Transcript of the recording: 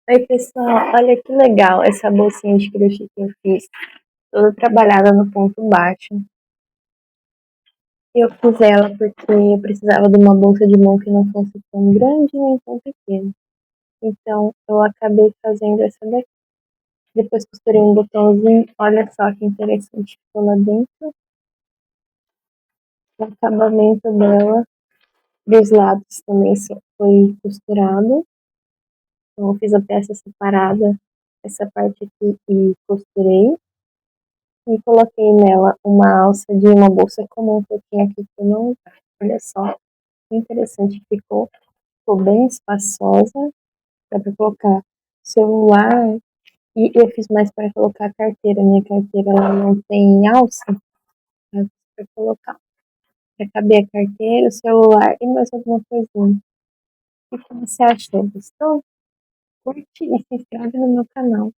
Oi, pessoal, olha que legal essa bolsinha de crochê que eu fiz, toda trabalhada no ponto baixo. Eu fiz ela porque eu precisava de uma bolsa de mão que não fosse tão grande nem tão pequena. Então, eu acabei fazendo essa daqui. Depois costurei um botãozinho, olha só que interessante, ficou lá dentro. O acabamento dela, dos lados também só foi costurado. Então, eu fiz a peça separada, essa parte aqui, e costurei. E coloquei nela uma alça de uma bolsa comum que eu tinha aqui que eu não usava. Olha só, que interessante que ficou. Ficou bem espaçosa. Dá para colocar celular. E eu fiz mais para colocar a carteira. Minha carteira ela não tem alça. Eu fiz para colocar. Para caber a carteira, o celular e mais alguma coisinha. O que você achou? Gostou? Curte e se inscreve no meu canal.